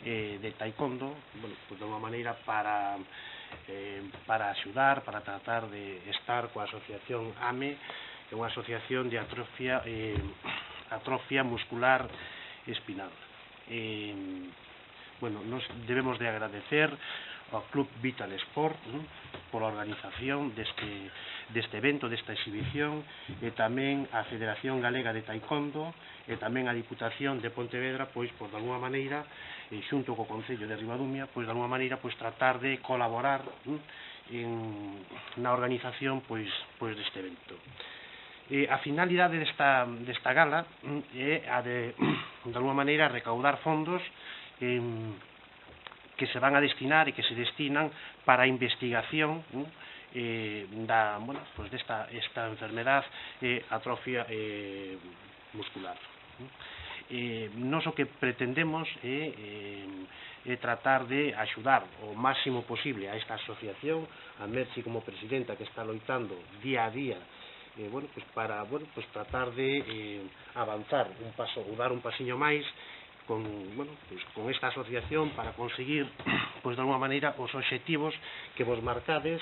de taekwondo, bueno, pues de unha maneira para axudar, para tratar de estar coa asociación AME, que é unha asociación de atrofia muscular espinal. Bueno, nos debemos de agradecer ao Club Vital Sport pola organización deste evento, desta exhibición, e tamén a Federación Galega de Taekwondo e tamén a Diputación de Pontevedra, pois, por de alguma maneira, xunto co Concello de Ribadumia, pois, de alguma maneira, pois, tratar de colaborar na organización, pois, deste evento. A finalidade desta gala é a de alguma maneira, recaudar fondos que se van a destinar e que se destinan para a investigación desta enfermedad atrofia muscular. Nos o que pretendemos é tratar de axudar o máximo posible a esta asociación, a Merchi como presidenta que está loitando día a día para tratar de avanzar un paso ou dar un pasiño máis con esta asociación para conseguir, de alguma maneira, os obxectivos que vos marcades,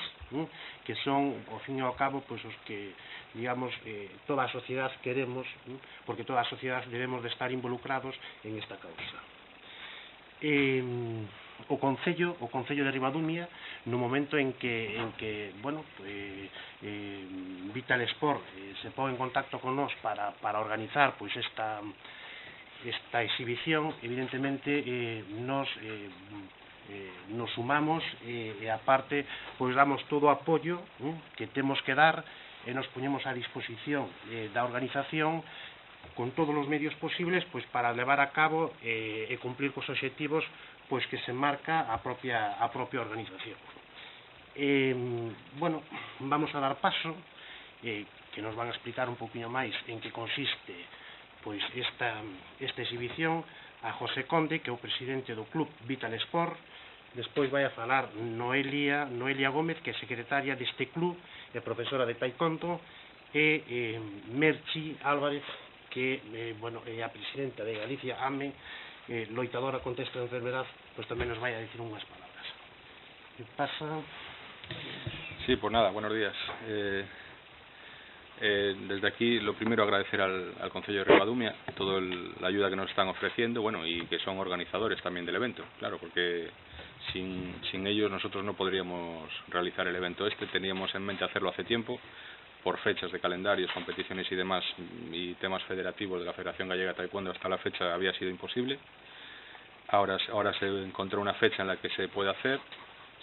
que son, ao fin e ao cabo, os que, digamos, toda a sociedade queremos, porque toda a sociedade debemos de estar involucrados en esta causa. O Concello de Ribadumia, no momento en que Vital Sport se pon en contacto con nós para organizar esta exhibición, evidentemente nos sumamos e aparte damos todo o apoio que temos que dar e nos poñemos a disposición da organización con todos os medios posibles para levar a cabo e cumplir cos obxectivos que se marca a propia organización. Vamos a dar paso que nos van a explicar un poquinho máis en que consiste esta exhibición a José Conde, que é o presidente do Club Vital Sport. Despois vai a falar Noelia Gómez, que é secretaria deste club e profesora de taekwondo, e Merchi Álvarez, que é a presidenta de Galicia AME, loitadora contra esta enfermedad, tamén nos vai a dicir unhas palabras. ¿Qué pasa? Sí, pues nada, buenos días. Desde aquí, lo primero, agradecer al Concello de Ribadumia toda la ayuda que nos están ofreciendo, y que son organizadores también del evento, claro, porque sin ellos nosotros no podríamos realizar el evento teníamos en mente hacerlo hace tiempo, por fechas de calendarios, competiciones y demás, y temas federativos de la Federación Gallega de Taekwondo hasta la fecha había sido imposible. Ahora se encontró una fecha en la que se puede hacer,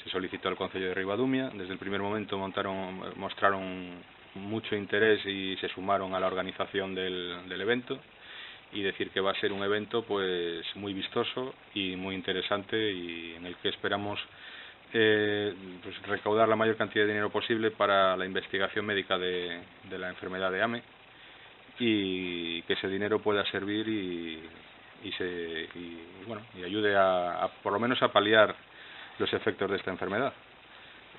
se solicitó al Concello de Ribadumia, desde el primer momento mostraron mucho interés y se sumaron a la organización del evento, y decir que va a ser un evento muy vistoso y muy interesante, y en el que esperamos recaudar la mayor cantidad de dinero posible para la investigación médica de la enfermedad de AME, y que ese dinero pueda servir y ayude por lo menos a paliar los efectos de esta enfermedad.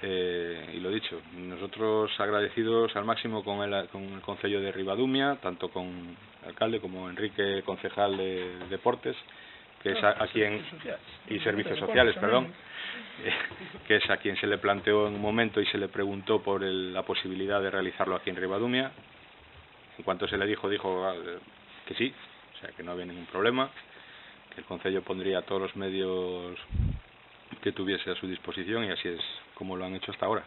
Y lo dicho, nosotros agradecidos al máximo con el Concello de Ribadumia, tanto con el alcalde como Enrique, concejal de Deportes, que es a quien, y Servicios Sociales, perdón, que es a quien se le planteó en un momento y se le preguntó por la posibilidad de realizarlo aquí en Ribadumia. En cuanto se le dijo que sí, o sea, que no había ningún problema, que el Concello pondría todos los medios que tuviese a su disposición, y así es como lo han hecho hasta ahora.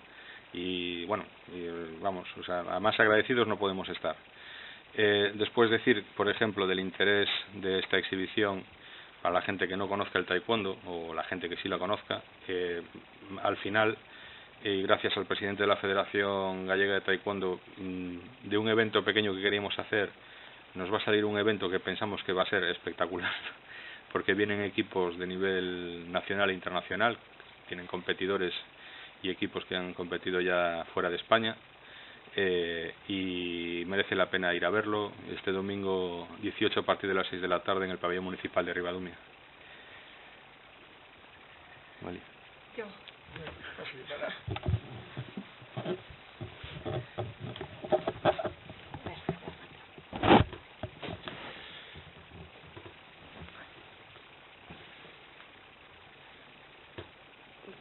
Y a más agradecidos no podemos estar. Después decir, por ejemplo, del interés de esta exhibición para la gente que no conozca el taekwondo, o la gente que sí la conozca, al final, y gracias al presidente de la Federación Gallega de Taekwondo, de un evento pequeño que queríamos hacer, nos va a salir un evento que pensamos que va a ser espectacular, porque vienen equipos de nivel nacional e internacional, tienen competidores y equipos que han competido ya fuera de España, y merece la pena ir a verlo este domingo 18 a partir de las 6 de la tarde en el pabellón municipal de Ribadumia. Vale.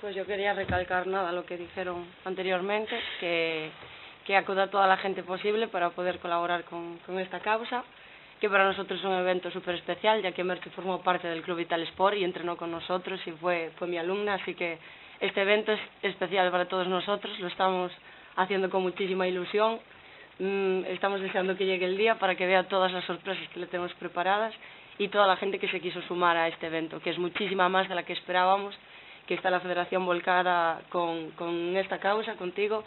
Pues yo quería recalcar nada lo que dijeron anteriormente, que acuda toda la gente posible para poder colaborar con esta causa, que para nosotros es un evento súper especial, ya que Merche formó parte del Club Vital Sport y entrenó con nosotros y fue mi alumna, así que este evento es especial para todos nosotros, lo estamos haciendo con muchísima ilusión, estamos deseando que llegue el día para que vea todas las sorpresas que le tenemos preparadas y toda la gente que se quiso sumar a este evento, que es muchísima más de la que esperábamos, que está la Federación volcada con esta causa, contigo,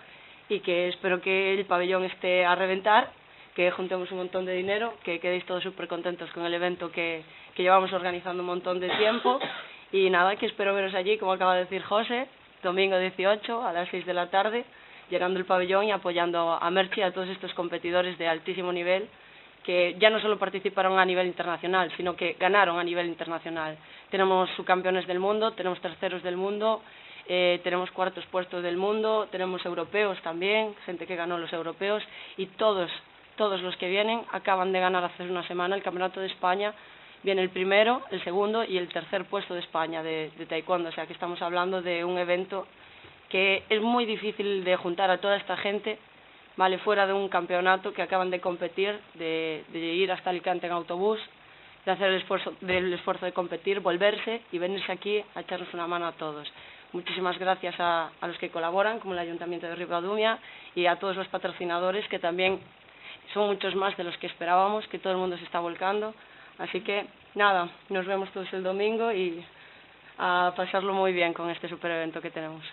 y que espero que el pabellón esté a reventar, que juntemos un montón de dinero, que quedéis todos súper contentos con el evento que llevamos organizando un montón de tiempo, y nada, que espero veros allí, como acaba de decir José, domingo 18 a las 6 de la tarde, llenando el pabellón y apoyando a Merche y a todos estos competidores de altísimo nivel, que ya no solo participaron a nivel internacional, sino que ganaron a nivel internacional. Tenemos subcampeones del mundo, tenemos terceros del mundo, tenemos cuartos puestos del mundo, tenemos europeos también, gente que ganó los europeos, y todos los que vienen acaban de ganar hace una semana el Campeonato de España. Viene el primero, el segundo y el tercer puesto de España de taekwondo, o sea que estamos hablando de un evento que es muy difícil de juntar a toda esta gente, vale, fuera de un campeonato, que acaban de competir, de ir hasta Alicante en autobús, de hacer el esfuerzo de competir, volverse y venirse aquí a echarnos una mano a todos. Muchísimas gracias a los que colaboran, como el Ayuntamiento de Ribadumia, y a todos los patrocinadores, que también son muchos más de los que esperábamos, que todo el mundo se está volcando. Así que, nada, nos vemos todos el domingo y a pasarlo muy bien con este super evento que tenemos.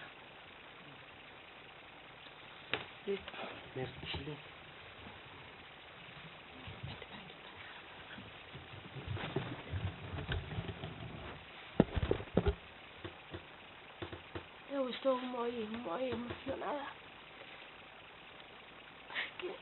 ¿Listo? Eu estou moi emocionada. Que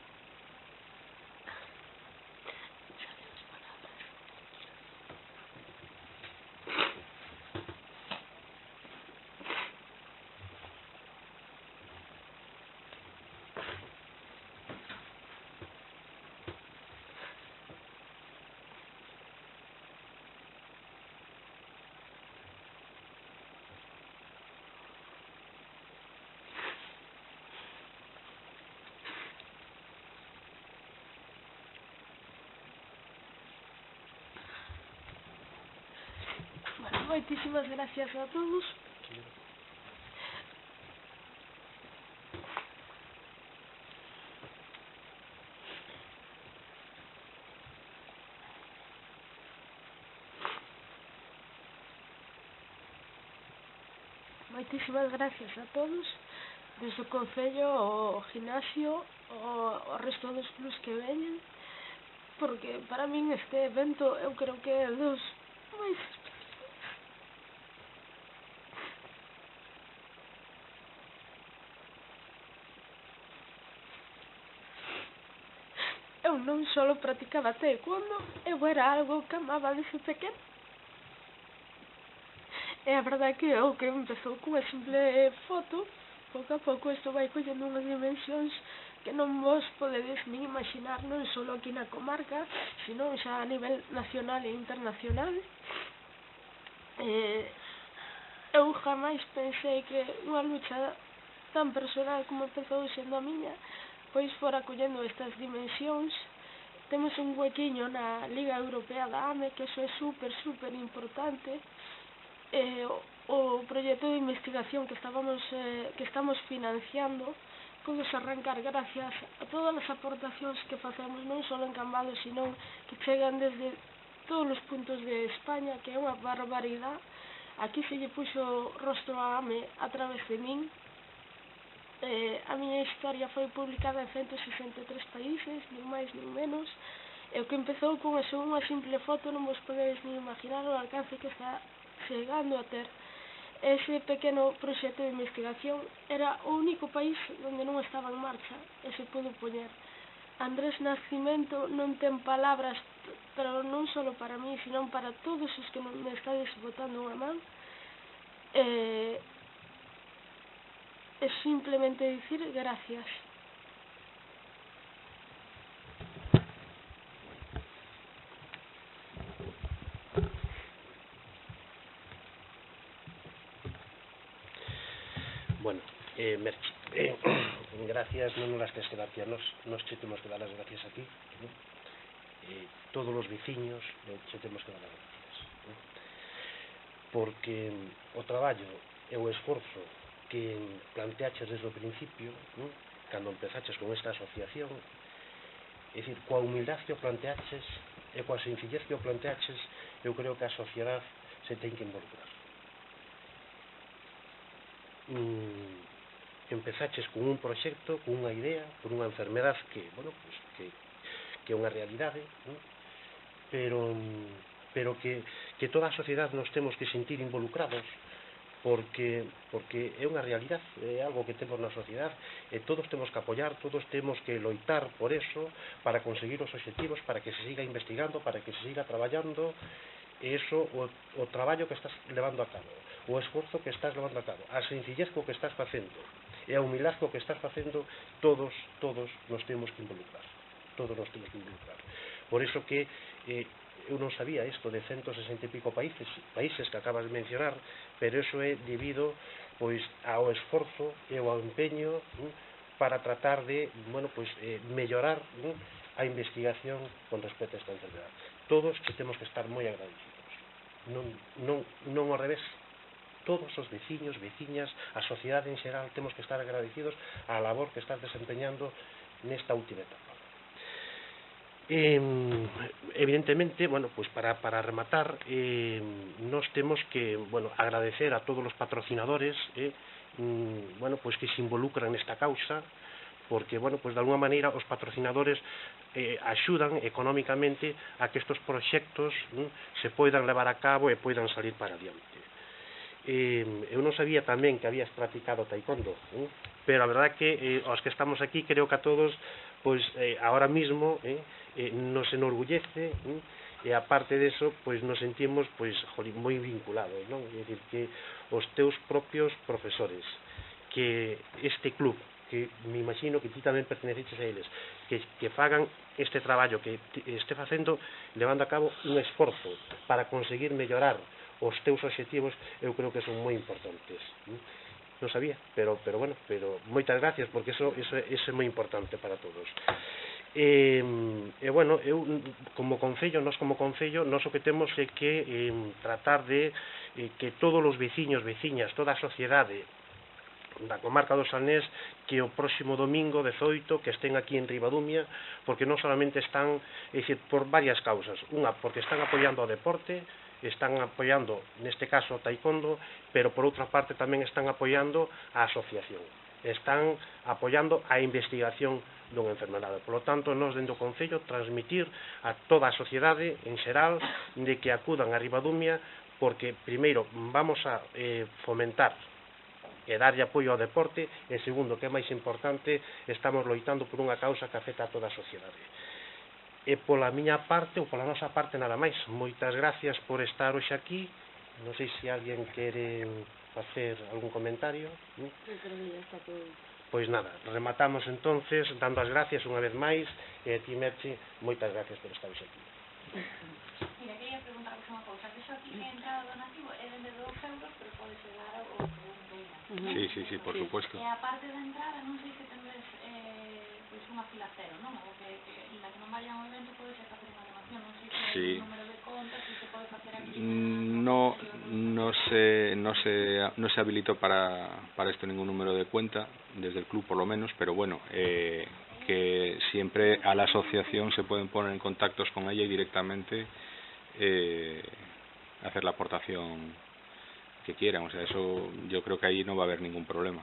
moitísimas gracias a todos. Moitísimas gracias a todos, desde o Concello, o Gimnasio, o resto dos clubs que veñen, porque para min este evento eu creo que é dos máis eu non só practicaba taekwondo, eu era algo que amaba desde pequeno. É a verdade que o que empezou cunha simple foto, pouco a pouco isto vai collendo unhas dimensións que non vos podedes nin imaginar, non só aquí na comarca, sino xa a nivel nacional e internacional. Eu jamais pensei que unha lucha tan personal como empezou sendo a miña, pois fora collendo estas dimensións. Temos un huequiño na Liga Europea da AME, que iso é super importante. O proxecto de investigación que estamos financiando podes arrancar gracias a todas as aportacións que facemos, non só en Cambados, sino que chegan desde todos os puntos de España, que é unha barbaridade. Aquí se lle puxo rostro a AME a través de min. A miña historia foi publicada en 163 países, nin máis nin menos, e o que empezou con eso, unha simple foto, non vos podedes nin imaginar o alcance que está chegando a ter. Ese pequeno proxecto de investigación era o único país onde non estaba en marcha e se pudo poñer. Andrés Nascimento non ten palabras, pero non só para mí, sino para todos os que me estades botando unha man. É simplemente dicir gracias. Merchi, gracias, non las tens que dar ti a nos che temos que dar as gracias a ti, todos os veciños che temos que dar as gracias, porque o traballo e o esforzo que planteaches desde o principio, cando empezaches con esta asociación, é dicir, coa humildade que o planteaches e coa sencillez que o planteaches, eu creo que a sociedade se ten que involucrar. Empezaches con un proxecto, con unha idea, por unha enfermedade que, bueno, pues, que é unha realidade, pero que toda a sociedade nos temos que sentir involucrados, porque é unha realidade, é algo que temos na sociedade, e todos temos que apoiar, todos temos que loitar por eso, para conseguir os obxectivos, para que se siga investigando, para que se siga traballando, e iso, o traballo que estás levando a cabo, o esforzo que estás levando a cabo, a sencillez co que estás facendo, e a humildade co que estás facendo, todos nos temos que involucrar, por iso que eu non sabía isto de 160 e pico países que acabas de mencionar, pero iso é debido pois ao esforzo e ao empeño para tratar de, bueno, pois mellorar a investigación con respecto a esta enfermedade. Todos que temos que estar moi agradecidos, non ao revés. Todos os veciños, veciñas, a sociedade en xeral temos que estar agradecidos á labor que estás desempeñando nesta última etapa. Evidentemente, bueno, pues para rematar, nos temos que, bueno, agradecer a todos os patrocinadores, bueno, pues que se involucran nesta causa, porque, bueno, pues de alguna maneira os patrocinadores axudan económicamente a que estes proxectos se poidan levar a cabo e poidan salir para adiante. Eu non sabía tamén que habías practicado taekwondo, pero a verdade que os que estamos aquí creo que a todos pois ahora mismo nos enorgullece, e aparte deso pois nos sentimos pois moi vinculados, non? É dicir, que os teus propios profesores, que este club, que me imagino que ti tamén perteneces a eles, que fagan este traballo, que este facendo, levando a cabo un esforzo para conseguir mellorar os teus obxectivos, eu creo que son moi importantes. Non sabía, pero bueno, pero moitas gracias, porque eso é moi importante para todos. E bueno, eu como concello, nós o que temos é que tratar de que todos os veciños, veciñas, toda a sociedade da comarca do Salnés, que o próximo domingo 18 que estén aquí en Ribadumia, porque non solamente están, é dicir, por varias causas. Unha, porque están apoiando o deporte, están apoiando, neste caso, o taekwondo, pero por outra parte tamén están apoiando a asociación, están apoiando a investigación dunha enfermedade. Por lo tanto, nós dentro do Concello transmitir a toda a sociedade en xeral de que acudan a Ribadumia, porque primeiro vamos a fomentar e darlle apoio ao deporte, e segundo, que é máis importante, estamos loitando por unha causa que afecta a toda a sociedade. E pola miña parte, ou pola nosa parte, nada máis. Moitas gracias por estar hoxe aquí. Non sei se alguén quere facer algún comentario. Pois nada, rematamos entonces dando as gracias unha vez máis, e a ti, Merche, moitas gracias por estar hoxe aquí. Mira, quería preguntarvos unha cousa, que xa aquí que a entrada donativo é de 2 euros, pero pode chegar ao Sí, por supuesto. E a parte da entrada, non sei se tendes pois unha fila cero, non? O que na que non vayan ao evento pode ser facer unha donación, non sei se hai un número de contas, se se pode facer aquí. No se habilitó para esto ningún número de cuenta, desde el club por lo menos, pero bueno, que siempre a la asociación se pueden poner en contactos con ella y directamente hacer la aportación que quieran. O sea, eso yo creo que ahí no va a haber ningún problema.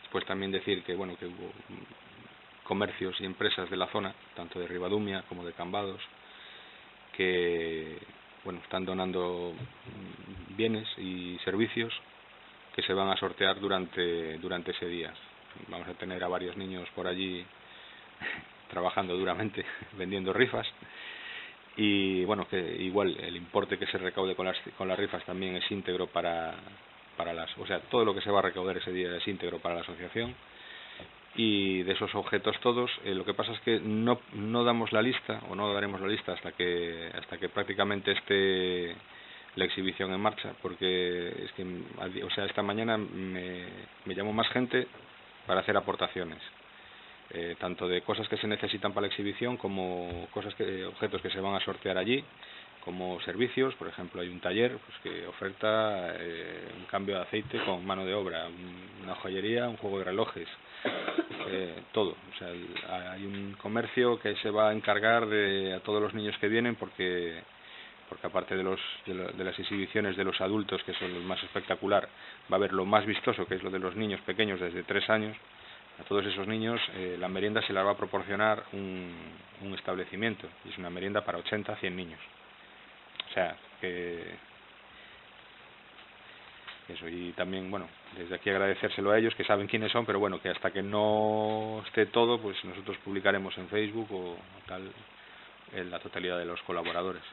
Después también decir que bueno, que hubo comercios y empresas de la zona, tanto de Ribadumia como de Cambados, que bueno, están donando bienes y servicios que se van a sortear durante ese día. Vamos a tener a varios niños por allí trabajando duramente, vendiendo rifas, y bueno, que igual el importe que se recaude con las rifas también es íntegro para las, o sea, todo lo que se va a recaudar ese día es íntegro para la asociación, y de esos objetos todos. Lo que pasa es que no damos la lista, o no daremos la lista hasta que prácticamente esté la exhibición en marcha, porque es que, o sea, esta mañana me llamó más gente para hacer aportaciones, tanto de cosas que se necesitan para la exhibición como objetos que se van a sortear allí, como servicios. Por ejemplo, hay un taller pues que oferta un cambio de aceite con mano de obra, una joyería, un juego de relojes, todo. O sea, hay un comercio que se va a encargar a todos los niños que vienen, porque aparte de las exhibiciones de los adultos, que son lo más espectacular, va a haber lo más vistoso, que es lo de los niños pequeños desde 3 años. A todos esos niños la merienda se la va a proporcionar un establecimiento, y es una merienda para 80 a 100 niños. O sea, que eso. Y también, bueno, desde aquí agradecérselo a ellos, que saben quiénes son, pero bueno, que hasta que no esté todo, pues nosotros publicaremos en Facebook o tal la totalidad de los colaboradores.